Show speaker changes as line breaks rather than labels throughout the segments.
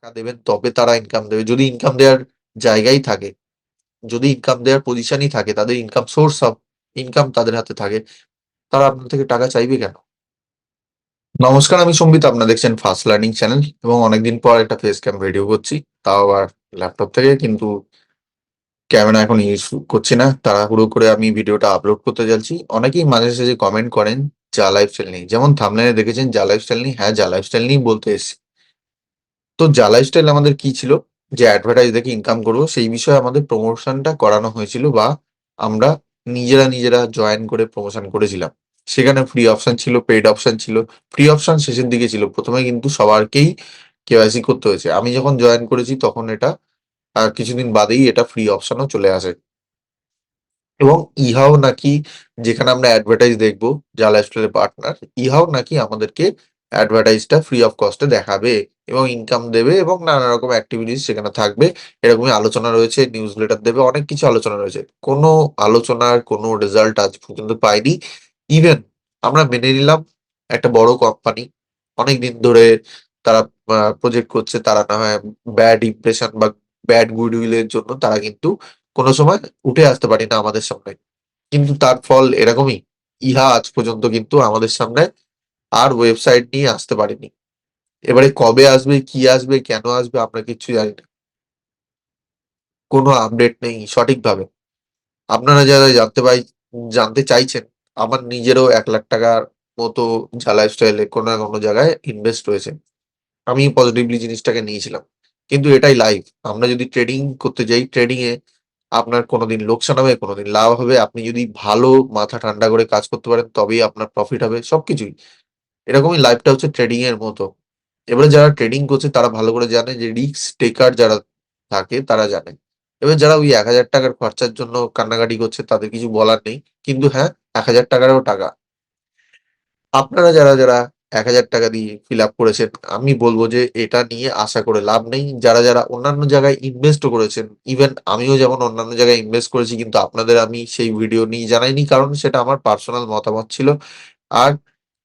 টাকা দেবেন তবে তারা ইনকাম দেবে। যদি ইনকাম দেওয়ার জায়গাই থাকে, যদি ইনকাম দেওয়ার পজিশনই থাকে, তাদের ইনকাম সোর্স অফ ইনকাম তাদের হাতে থাকে, তারা আপনার থেকে টাকা চাইবে কেন? নমস্কার, আমি সম্বিত। আপনারা দেখছেন ফার্স্ট লার্নিং চ্যানেল এবং অনেকদিন পর একটা ফেস ক্যাম ভিডিও করছি। তাও আবার ল্যাপটপ থেকে। কিন্তু ক্যামেরা এখন ইউজ করছি না। তাড়াহুড়ো করে আমি ভিডিওটা আপলোড করতে যাচ্ছি। অনেকেই মাঝে সাঝে কমেন্ট করেন যা লাইফস্টাইল নিয়ে। যেমন থাম্বনেইলে দেখেছেন যা লাইফস্টাইল নিয়ে। হ্যাঁ, যা লাইফস্টাইল নিয়েই বলতে এসেছি। তো যা লাইফস্টাইল আমাদের কি ছিল? যে অ্যাডভার্টাইজ দেখে ইনকাম করব সেই বিষয়ে আমাদের প্রমোশনটা করানো হয়েছিল, বা আমরা নিজেরা জয়েন করে প্রমোশন করেছিলাম। সেখানে ফ্রি অপশন ছিল, পেইড অপশন ছিল। ফ্রি অপশন শেষের দিকে ছিল। ১ম এ কিন্তু সবারকেই কেওয়াইসি করতে হয়েছে। আমি যখন জয়েন করেছি তখন এটা কিছুদিন বাদেই এটা ফ্রি অপশনও চলে আসে। এবং ইহাও নাকি, যেখানে আমরা অ্যাডভার্টাইজ দেখবো জালা স্টোরের পার্টনার, ইহাও নাকি আমাদেরকে অ্যাডভার্টাইজটা ফ্রি অফ কস্টে দেখাবে এবং ইনকাম দেবে এবং নানা রকম এক্টিভিটিস সেখানে থাকবে। এরকমই আলোচনা রয়েছে, নিউজ লেটার দেবে, অনেক কিছু আলোচনা রয়েছে। কোনো আলোচনার কোনো রেজাল্ট আজ পর্যন্ত পাইনি। ইভেন আমরা মেনে নিলাম একটা বড় কোম্পানি অনেকদিন ধরে তারা প্রজেক্ট করছে। তারা না হয় ব্যাড ইমপ্রেশন বা ব্যাড গুডউইল এর জন্য তারা কিন্তু কোনো সময় উঠে আসতে পারি না আমাদের সামনে। কিন্তু তার ফল এরকমই। ইহা আজ পর্যন্ত কিন্তু আমাদের সামনে আর ওয়েবসাইট নিয়ে আসতে পারেনি। এবারে কবে আসবে, কি আসবে, কেন আসবে আমরা কিচ্ছু জানি না। কোনো আপডেট নেই সঠিকভাবে। আপনারা যারা জানতে চাইছেন, আমার নিজেরও ৳১,০০,০০০ মতো যা লাইফস্টাইলে কোনো না কোনো জায়গায় ইনভেস্ট রয়েছে। আমি পজিটিভলি জিনিসটাকে নিয়েছিলাম। কিন্তু এটাই লাইফ। আমরা যদি ট্রেডিং করতে যাই, ট্রেডিং এ আপনার কোনদিন লোকসান হবে, কোনদিন লাভ হবে। আপনি যদি ভালো মাথা ঠান্ডা করে কাজ করতে পারেন, তবেই আপনার প্রফিট হবে সবকিছুই। এরকমই লাইফটা হচ্ছে ট্রেডিং এর মতো। এবারে যারা ট্রেডিং করছে তারা ভালো করে জানে যে রিস্ক টেকার যারা থাকে তারা জানে। এবার যারা ওই ৳১,০০০ র খরচার জন্য কান্নাকাটি করছে তাদের কিছু বলার নেই। কিন্তু হ্যাঁ, ৳১,০০০ রও টাকা। আপনারা যারা ৳১,০০০ দিয়ে ফিল আপ করেছেন, আমি বলব যে এটা নিয়ে আশা করে লাভ নেই। যারা অন্যান্য জায়গায় ইনভেস্ট ও করেছেন, ইভেন আমিও যেমন অন্যান্য জায়গায় ইনভেস্ট করেছি, কিন্তু আপনাদের আমি সেই ভিডিও নিয়ে জানাইনি। কারণ সেটা আমার পার্সোনাল মতামত ছিল। আর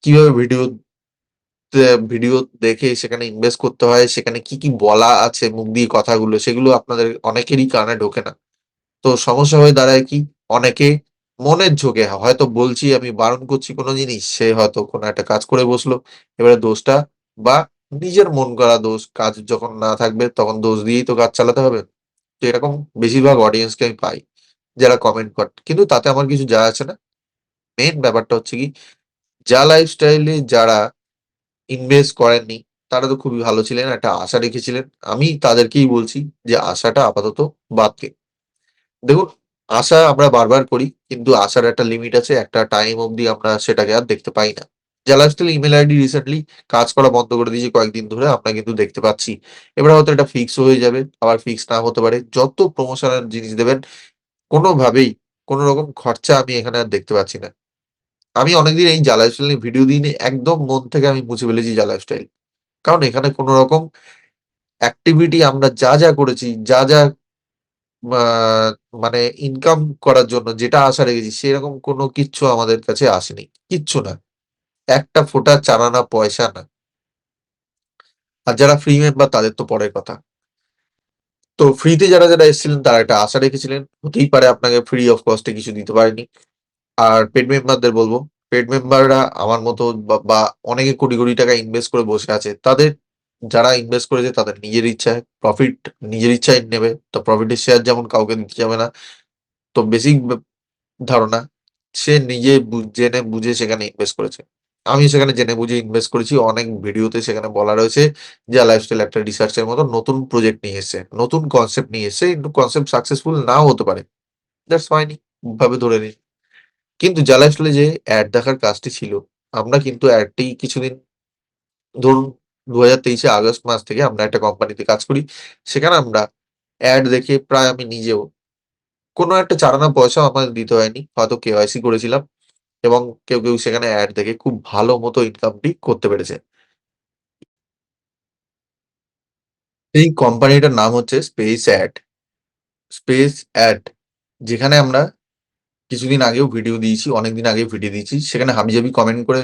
কিভাবে ভিডিও দেখে সেখানে ইনভেস্ট করতে হয়, সেখানে কি বলা আছে মুখ দিয়ে কথাগুলো, সেগুলো আপনাদের অনেকেরই কানে ঢোকে না। তো সমস্যা হয়ে দাঁড়ায় কি? অনেকে মনের ঝোঁকে হয়তো বলছি, আমি বারণ করছি কোন জিনিস, সে হয়তো কোন একটা কাজ করে বসলো। এবারে দোষটা বা নিজের মন গড়া দোষ, কাজ যখন না থাকবে তখন দোষ দিয়েই তো কাজ চালাতে হবে। তো এরকম বেশিরভাগ অডিয়েন্সকে আমি পাই, যারা কমেন্ট করে। কিন্তু তাতে আমার কিছু যায় আসে না। মেইন ব্যাপারটা হচ্ছে কি, যা লাইফস্টাইলে যারা ইনভেস্ট করেননি, তারা তো খুবই ভালো ছিলেন, একটা আশা রেখেছিলেন। আমি তাদেরকেই বলছি যে আশাটা আপাতত বাদ দিন। দেখুন, আশা আমরা বারবার করি। কিন্তু আশার একটা লিমিট আছে। একটা টাইম অবধি আমরা সেটাকে আর দেখতে পাই না। জালাসটেল ইমেইল আইডি রিসেন্টলি কাজ করা বন্ধ করে দিয়েছি কয়েকদিন ধরে। আমরা কিন্তু দেখতে পাচ্ছি। এবার হয়তো এটা ফিক্স হয়ে যাবে, আবার ফিক্স নাও হতে পারে। যত প্রমোশনাল জিনিস দেবেন, কোনভাবেই কোন রকম খরচা আমি এখানে আর দেখতে পাচ্ছি না। আমি অনেকদিন এই যা লাইফস্টাইল নিয়ে ভিডিও দিইনি। একদম মন থেকে আমি মুছে ফেলেছি যা লাইফস্টাইল। কারণ এখানে কোন রকম অ্যাক্টিভিটি আমরা যা করেছি, যা মা মানে ইনকাম করার জন্য যেটা আশা রেখেছি সেরকম কোনো কিচ্ছু আমাদের কাছে আসেনি। কিচ্ছু না। একটা ফোঁটা চার আনা পয়সা না। আর যারা ফ্রি মেম্বার তাদের তো পরের কথা। তো ফ্রিতে যারা এসেছিলেন তারা একটা আশা রেখেছিলেন। হতেই পারে আপনাকে ফ্রি অফ কস্ট এ কিছু দিতে পারেনি। আর পেইড মেম্বারদের বলব, পেইড মেম্বাররা আমার মতো বা অনেকে কোটি টাকা ইনভেস্ট করে বসে আছে। যারা ইনভেস্ট করেছে তাদের নিজের ইচ্ছায় প্রফিট নিজের ইচ্ছায় নেবে। তো প্রফিটের শেয়ার যেমন কাউকে দিতে যাবে না। তো বেসিক ধারণা, সে নিজে জেনে বুঝে সেখানে ইনভেস্ট করেছে। আমি সেখানে জেনে বুঝে ইনভেস্ট করেছি। অনেক ভিডিওতে সেখানে বলা রয়েছে যে লাইফস্টাইল একটা রিসার্চ এর মতো নতুন প্রজেক্ট নিয়ে এসছে। নতুন কনসেপ্ট নিয়ে এসছে। কিন্তু কনসেপ্ট সাকসেসফুল নাও হতে পারে। দ্যাটস ফাইন ভাবে ধরে নিন। কিন্তু যা লাইফস্টাইল এ যে এড দেখার কাজটি ছিল, আমরা কিন্তু এডটি কিছুদিন ধরুন ২০২৩ এ আগস্ট মাস থেকে আমরা একটা কোম্পানিতে কাজ করি। সেখানে আমরা এড দেখে প্রায় আমি নিজেও কোনো একটা চার আনা পয়সাও আমাদের দিতে হয়নি। হয়তো কেওয়াইসি করেছিলাম। এবং কেউ সেখানে এড দেখে খুব ভালো মতো ইনকামটি করতে পেরেছে। এই কোম্পানিটার নাম হচ্ছে স্পেস অ্যাড। স্পেস অ্যাড, যেখানে আমরা কিছুদিন আগেও ভিডিও দিয়েছি, অনেকদিন আগেও ভিডিও দিয়েছি। সেখানে হাবিজাবি কমেন্ট করে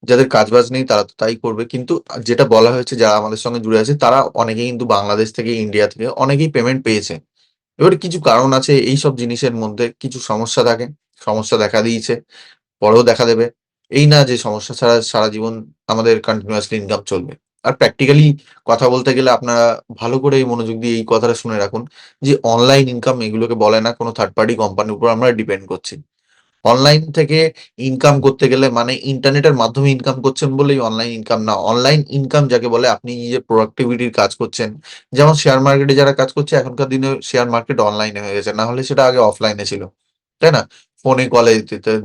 যাদের কাজ-বাজ নেই তারা তো তাই করবে। কিন্তু যেটা বলা হয়েছে যারা আমাদের সঙ্গে জুড়ে আছে তারা অনেকেই কিন্তু বাংলাদেশ থেকে, ইন্ডিয়া থেকে অনেকেই পেমেন্ট পেয়েছে। এবারে কিছু কারণ আছে এইসব জিনিসের মধ্যে কিছু সমস্যা থাকে। সমস্যা দেখা দিয়েছে, পরেও দেখা দেবে। এই না যে সমস্যা ছাড়া সারা জীবন আমাদের কন্টিনিউয়াসলি ইনকাম চলবে। আর প্র্যাকটিক্যালি কথা বলতে গেলে আপনারা ভালো করে মনোযোগ দিয়ে এই কথাটা শুনে রাখুন যে অনলাইন ইনকাম এগুলোকে বলে না কোনো থার্ড পার্টি কোম্পানির উপর আমরা ডিপেন্ড করছি। অনলাইন থেকে ইনকাম করতে গেলে মানে ইন্টারনেটের মাধ্যমে ইনকাম করছেন বলেই অনলাইন ইনকাম না। অনলাইন ইনকাম যাকে বলে আপনি নিজের প্রোডাক্টিভিটির কাজ করছেন। যেমন শেয়ার মার্কেটে যারা কাজ করছে এখনকার দিনে শেয়ার মার্কেট অনলাইনে হয়ে গেছে। না হলে সেটা আগে অফলাইনে ছিল। তাই না? ফোনে কলে দিতেন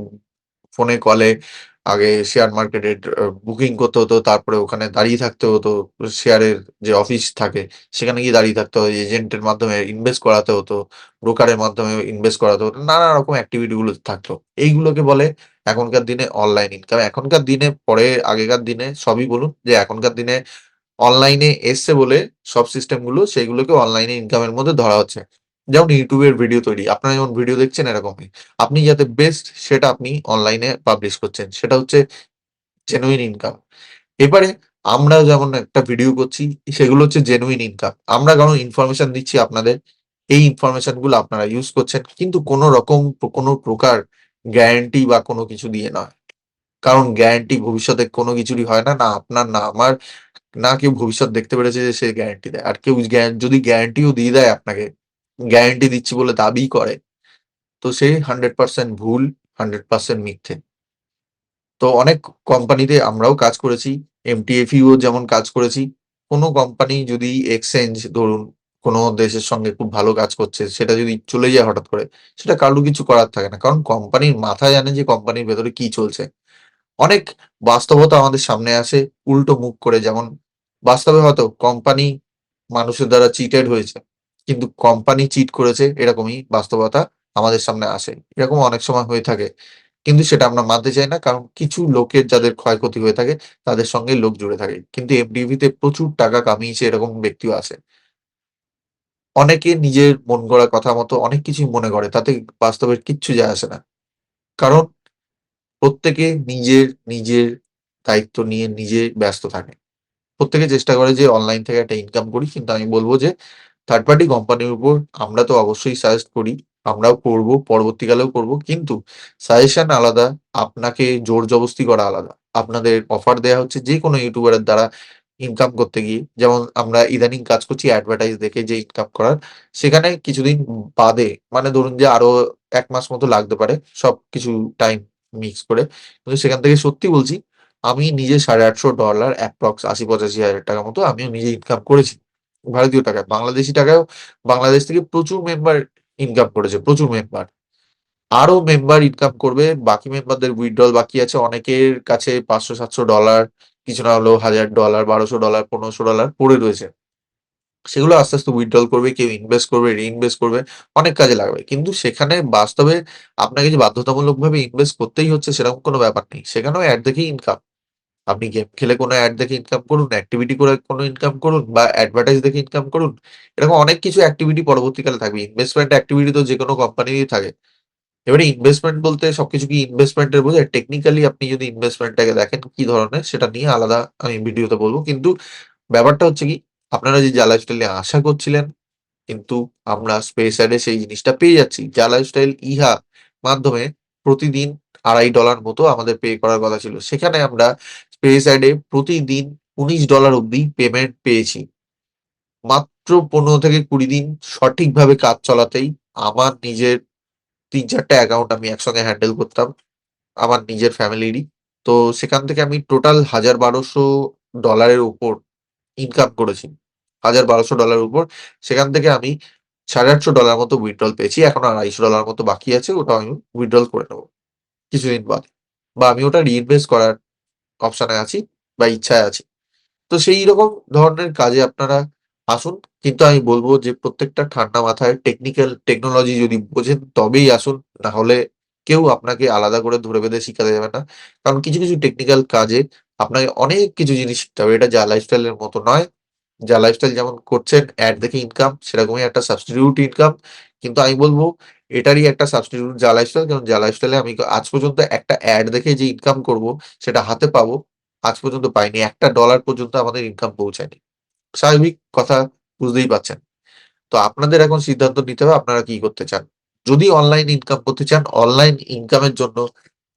ফোনে কলে আগে শেয়ার মার্কেটের বুকিং করতে হতো। তারপরে ওখানে দাঁড়িয়ে থাকতে হতো। শেয়ারের যে অফিস থাকে সেখানে গিয়ে দাঁড়িয়ে থাকতে হয়। এজেন্টের মাধ্যমে ইনভেস্ট করাতে হতো। ব্রোকারের মাধ্যমে ইনভেস্ট করাতে হতো। নানা রকম এক্টিভিটি গুলো থাকতো। এইগুলোকে বলে এখনকার দিনে অনলাইন ইনকাম। এখনকার দিনে পরে আগেকার দিনে সবই বলুন যে এখনকার দিনে অনলাইনে এসছে বলে সব সিস্টেম গুলো সেগুলোকে অনলাইনে ইনকামের মধ্যে ধরা হচ্ছে। যেমন YouTube এর ভিডিও তৈরি। আপনারা যেমন ভিডিও দেখছেন এরকমই। আপনি যাতে বেস্ট সেটা আপনি অনলাইনে পাবলিশ করছেন। সেটা হচ্ছে জেনুইন ইনকাম। এবারে আমরা যেমন একটা ভিডিও করছি সেগুলো হচ্ছে জেনুইন ইনকাম। আমরা কারণ ইনফরমেশন দিচ্ছি আপনাদের। এই ইনফরমেশন গুলো আপনারা ইউস করছেন। কিন্তু কোন রকম কোন প্রকার গ্যারান্টি বা কোন কিছু দিয়ে নয়। কারণ গ্যারান্টি ভবিষ্যতে কোন কিছুরই হয় না। না আপনার না আমার না কেউ ভবিষ্যৎ দেখতে পেরেছে যে সে গ্যারান্টি দেয়। আর কেউ যদি গ্যারান্টিও দিয়ে দেয় আপনাকে, গ্যারান্টি দিচ্ছি বলে দাবি করে, তো সে 100% ভুল, 100% মিথ্যে। তো অনেক কোম্পানিতে আমরাও কাজ করেছি। MTF ও যেমন কাজ করেছি। কোন কোম্পানি যদি এক্সচেঞ্জ ধরুন কোন দেশের সঙ্গে খুব ভালো কাজ করছে, সেটা যদি চলে যায় হঠাৎ করে, সেটা কারোর কিছু করার থাকে না। কারণ কোম্পানির মাথা জানে যে কোম্পানির ভেতরে কি চলছে। অনেক বাস্তবতা আমাদের সামনে আসে উল্টো মুখ করে যেমন বাস্তবে হয়তো কোম্পানি মানুষের দ্বারা চিটেড হয়েছে। কিন্তু কোম্পানি চিট করেছে এরকমই বাস্তবতা আমাদের সামনে আসে। এরকম অনেক সময় হয়ে থাকে। কিন্তু সেটা আমরা মানতে চাই না। কারণ কিছু লোকের যাদের ক্ষয়ক্ষতি হয়ে থাকে তাদের সঙ্গে লোক জুড়ে থাকে। কিন্তু এমডিভিতে প্রচুর টাকা কামিয়েছে এরকম ব্যক্তিও আছে। অনেকে নিজের মন গড়া কথা মতো অনেক কিছুই মনে করে। তাতে বাস্তবের কিচ্ছু যায় আসে না। কারণ প্রত্যেকে নিজের দায়িত্ব নিয়ে নিজে ব্যস্ত থাকে। প্রত্যেকে চেষ্টা করে যে অনলাইন থেকে একটা ইনকাম করি। কিন্তু আমি বলব যে থার্ড পার্টি কোম্পানির উপর আমরা তো অবশ্যই সাজেস্ট করি। আমরাও করব, পরবর্তীকালেও করব। কিন্তু সাজেশন আলাদা, আপনাকে জোর-জবস্তি করা আলাদা। আপনাদের অফার দেয়া হচ্ছে যেকোনো ইউটিউবারের দ্বারা ইনকাম করতে গিয়ে। যেমন আমরা ইদানিং কাজ করছি অ্যাডভার্টাইজ দেখে যে ইনকাম করার। সেখানে কিছুদিন বাদে মানে ধরুন যে আরো ১ মাস মতো লাগতে পারে সবকিছু টাইম মিক্স করে। কিন্তু সেখান থেকে সত্যি বলছি আমি নিজে $৮৫০ অ্যাপ্রক্স ৮০-৮৫ হাজার টাকা মতো আমিও নিজে ইনকাম করেছি। ভারতীয় টাকায়। বাংলাদেশী টাকায়ও বাংলাদেশ থেকে প্রচুর মেম্বার ইনকাম করেছে, প্রচুর মেম্বার। আরো মেম্বার ইনকাম করবে। বাকি মেম্বারদের উইথড্রল বাকি আছে। অনেকের কাছে $৫০০-৭০০ কিছু না হলেও $১,০০০, $১,২০০, $১৫০০ পড়ে রয়েছে। সেগুলো আস্তে, আস্তে উইথড্রল করবে, কেউ ইনভেস্ট করবে, রি-ইনভেস্ট করবে, অনেক কাজে লাগবে। কিন্তু সেখানে বাস্তবে আপনাকে যে বাধ্যতামূলকভাবে ইনভেস্ট করতেই হচ্ছে সেরকম কোনো ব্যাপার নেই। সেখানেও অ্যাড দেখেই ইনকাম। আপনি গেম খেলে কোনো অ্যাড দেখে ইনকাম করুন, অ্যাক্টিভিটি করে কোনো ইনকাম করুন বা অ্যাডভার্টাইজ দেখে ইনকাম করুন। এরকম অনেক কিছু অ্যাক্টিভিটি পরবর্তীকালে থাকবে। ইনভেস্টমেন্ট অ্যাক্টিভিটি তো যেকোনো কোম্পানিরই থাকে। এবারে ইনভেস্টমেন্ট বলতে সবকিছু কি ইনভেস্টমেন্ট এর বোঝায়? টেকনিক্যালি আপনি যদি ইনভেস্টমেন্টটাকে দেখেন কি ধরনের সেটা নিয়ে আলাদা আমি ভিডিওতে বলব। কিন্তু ব্যাপারটা হচ্ছে কি আপনারা যে যা লাইফস্টাইল নিয়ে আশা করছিলেন কিন্তু আমরা স্পেস অ্যাড এ সেই জিনিসটা পেয়ে যাচ্ছি। যা লাইফস্টাইল ইহা মাধ্যমে প্রতিদিন $২৫ মতো আমাদের পে করার কথা ছিল। সেখানে আমরা স্পেস অ্যাড এ প্রতিদিন $১৯ অব্দি পেমেন্ট পেয়েছি। মাত্র ১৫ থেকে ২০ দিন সঠিকভাবে কাজ চলাতেই আমার নিজের ৩-৪ টা অ্যাকাউন্ট আমি একসঙ্গে হ্যান্ডেল করতাম। আমার নিজের ফ্যামিলিরই। তো সেখান থেকে আমি টোটাল $১,০০০-১,২০০ এর উপর ইনকাম করেছি। $১,০০০-১,২০০ উপর। সেখান থেকে আমি $৮৫০ মতো উইথড্রল পেয়েছি। এখনো $২৫০ মতো বাকি আছে। ওটাও আমি উইথড্রল করে নেব কিছুদিন বাদে। বা আমি ওটা রি-ইনভেস্ট করার অপশন এ আছি বা ইচ্ছায় আছি। তো সেইরকম ধরনের কাজে আপনারা আসুন। কিন্তু আমি বলব যে প্রত্যেকটা ঠান্ডা মাথায় টেকনোলজি যদি বোঝেন তবেই আসুন। না হলে কেউ আপনাকে আলাদা করে ধরে বেঁধে শিখাতে যাবে না। কারণ কিছু, কিছু টেকনিক্যাল কাজে আপনাকে অনেক কিছু জিনিস শিখতে হবে। এটা যা লাইফস্টাইল এর মতো নয়। যা লাইফস্টাইল যেমন করছেন অ্যাড দেখে ইনকাম সেরকমই একটা সাবস্টিটিউট ইনকাম। কিন্তু আমি বলব এটারই একটা সাবস্টিটিউট যা লাইফস্টাইল। কারণ যা লাইফস্টাইল এ আমি আজ পর্যন্ত একটা অ্যাড দেখে যে ইনকাম করব সেটা হাতে পাবো আজ পর্যন্ত পাইনি। $1 পর্যন্ত আমাদের ইনকাম পৌঁছায়নি। স্বাভাবিক কথা, বুঝতেই পারছেন। তো আপনাদের এখন সিদ্ধান্ত নিতে হবে আপনারা কি করতে চান। যদি অনলাইন ইনকাম করতে চান, অনলাইন ইনকামের জন্য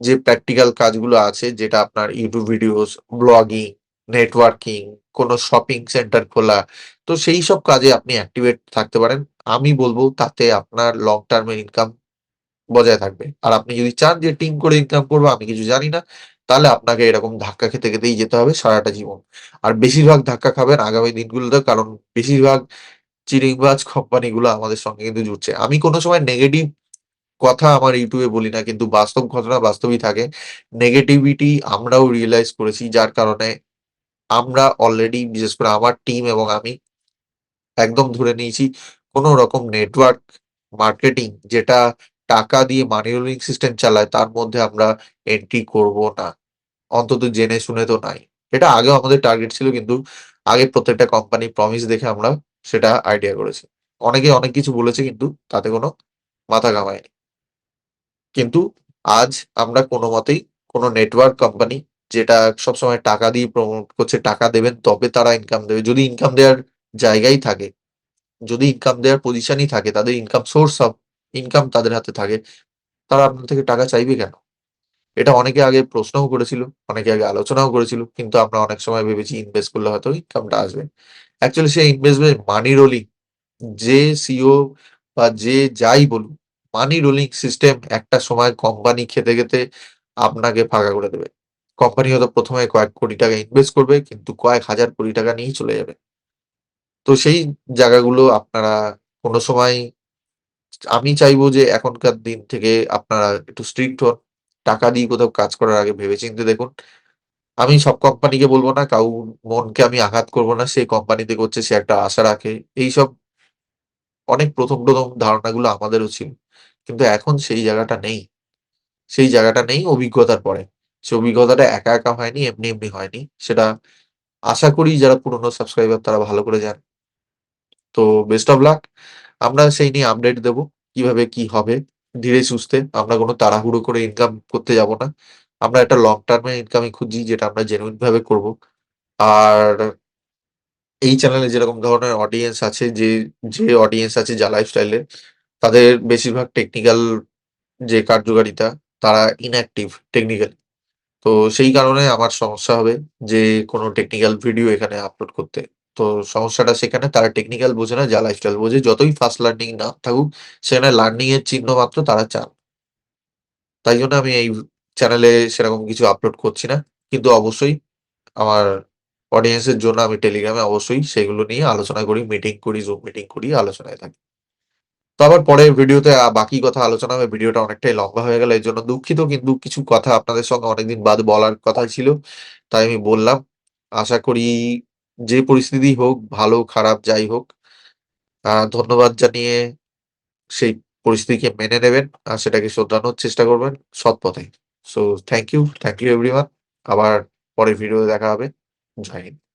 যে প্র্যাকটিক্যাল কাজগুলো আছে যেটা আপনার YouTube ভিডিওস, ব্লগিং, নেটওয়ার্কিং, কোনো শপিং সেন্টার খোলা, তো সেইসব কাজে আপনি অ্যাক্টিভেট থাকতে পারেন। আমি বলব তাতে আপনার লং টার্ম এ ইনকাম বজায় থাকবে। আর আপনি যদি চান যে টিম করে ইনকাম করবো, আমি কিছু জানি না, তাহলে আপনাকে এরকম ধাক্কা খেতে, খেতেই যেতে হবে সারাটা জীবন। আর বেশিরভাগ ধাক্কা খাবেন আগামী দিনগুলোতে, কারণ বেশিরভাগ চিটিংবাজ কোম্পানিগুলো আমাদের সঙ্গে কিন্তু জুড়ছে। আমি কোন সময় নেগেটিভ কথা আমার YouTube এ বলি না, কিন্তু বাস্তব ঘটনা বাস্তবই থাকে। নেগেটিভিটি আমরাও রিয়ালাইজ করেছি, যার কারণে আমরা অলরেডি, বিশেষ করে আমার টিম এবং আমি একদম ধরে নিয়েছি কোন রকম নেটওয়ার্ক মার্কেটিং যেটা টাকা দিয়ে মানি রোলিং সিস্টেম চালায়, তার মধ্যে আমরা এন্ট্রি করব না। অন্তত জেনে শুনে তো নাই। এটা আগেও আমাদের টার্গেট ছিল, কিন্তু আগে প্রত্যেকটা কোম্পানি প্রমিস দেখে আমরা সেটা আইডিয়া করেছি। অনেকে অনেক কিছু বলেছে, কিন্তু তাতে কোন মাথা ঘামায়নি। কিন্তু আজ আমরা কোনমতেই কোন নেটওয়ার্ক কোম্পানি যেটা সবসময় টাকা দিয়ে প্রমোট করছে, টাকা দেবেন তবে তারা ইনকাম দেবে। যদি ইনকাম দেওয়ার জায়গাই থাকে, যদি ইনকাম দেওয়ার পজিশনই থাকে, তাদের ইনকাম সোর্স অফ ইনকাম তাদের হাতে থাকে, তারা আপনার থেকে টাকা চাইবে কেন? এটা অনেকে আগে প্রশ্নও করেছিল, অনেকে আগে আলোচনাও করেছিল। কিন্তু আমরা অনেক সময় ভেবেছি ইনভেস্ট করলে হয়তো ইনকামটা আসবে। অ্যাকচুয়ালি সেই ইনভেস্টমেন্ট মানি রোলিং, যে সিইও বা যে যাই বলুক, মানি রোলিং সিস্টেম একটা সময় কোম্পানি খেতে, খেতে আপনাকে ফাঁকা করে দেবে। কোম্পানি হয়তো ১ম এ কয়েক কোটি টাকা ইনভেস্ট করবে, কিন্তু কয়েক হাজার কোটি টাকা নিয়েই চলে যাবে। তো সেই জায়গাগুলো আপনারা কোন সময়, আমি চাইবো যে এখনকার দিন থেকে আপনারা একটু স্ট্রিক্ট হন। টাকা দিয়ে কোথাও কাজ করার আগে ভেবেচিন্তে দেখুন। আমি সব কোম্পানিকে বলব না, কারুর মনকে আমি আঘাত করব না। সে কোম্পানিতে করছে, সে একটা আশা রাখে। এইসব অনেক ১ম ধারণাগুলো আমাদেরও ছিল। কিন্তু এখন সেই জায়গাটা নেই। সেই জায়গাটা নেই অভিজ্ঞতার পরে। সে অভিজ্ঞতাটা একা, একা হয়নি, এমনি, এমনি হয়নি। সেটা আশা করি যারা পুরনো সাবস্ক্রাইবার তারা ভালো করে জানে। তো বেস্ট অফ লাক। আমরা সেই নিয়ে আপডেট দেব। কিভাবে কি হবে ধীরে সুস্থে। আমরা কোন তাড়াহুড়ো করে ইনকাম করতে যাব না। আমরা একটা লং টার্ম এর ইনকামই খুঁজছি, যেটা আমরা জেনুইন ভাবে করব। আর এই চ্যানেলে যেরকম ধরনের অডিয়েন্স আছে, যে অডিয়েন্স আছে যা লাইফস্টাইল এর, তাদের বেশিরভাগ টেকনিক্যাল যে কার্যকারিতা, তারা ইনঅ্যাক্টিভ টেকনিক্যালি। তো সেই কারণে আমার সমস্যা হবে যে কোন টেকনিক্যাল ভিডিও এখানে আপলোড করতে। তো সমস্যাটা সেখানে, তারা টেকনিক্যাল বোঝে না, যা লাইফস্টাইল বোঝে। যতই ফার্স্ট লার্নিং না থাকুক, সেখানে লার্নিং এর চিহ্ন মাত্র তারা চান। তাই জন্য আমি এই চ্যানেলে সেরকম কিছু আপলোড করছি না। কিন্তু অবশ্যই আমার অডিয়েন্স এর জন্য আমি টেলিগ্রামে অবশ্যই সেগুলো নিয়ে আলোচনা করি, মিটিং করি, জুম মিটিং করি, আলোচনায় থাকি। তো আবার পরের ভিডিওতে বাকি কথা আলোচনা হবে। ভিডিওটা অনেকটাই লম্বা হয়ে গেল। এজন্য দুঃখিত, কিন্তু কিছু কথা আপনাদের সঙ্গে অনেকদিন বাদ বলার কথা ছিল। তাই আমি বললাম। আশা করি যে পরিস্থিতিই হোক, ভালো খারাপ যাই হোক, ধন্যবাদ জানিয়ে সেই পরিস্থিতিকে মেনে নেবেন। আর সেটাকে শোধরানোর চেষ্টা করবেন সৎ পথে। So thank you everyone. আবার পরের ভিডিওতে দেখা হবে। জয় হিন্দ।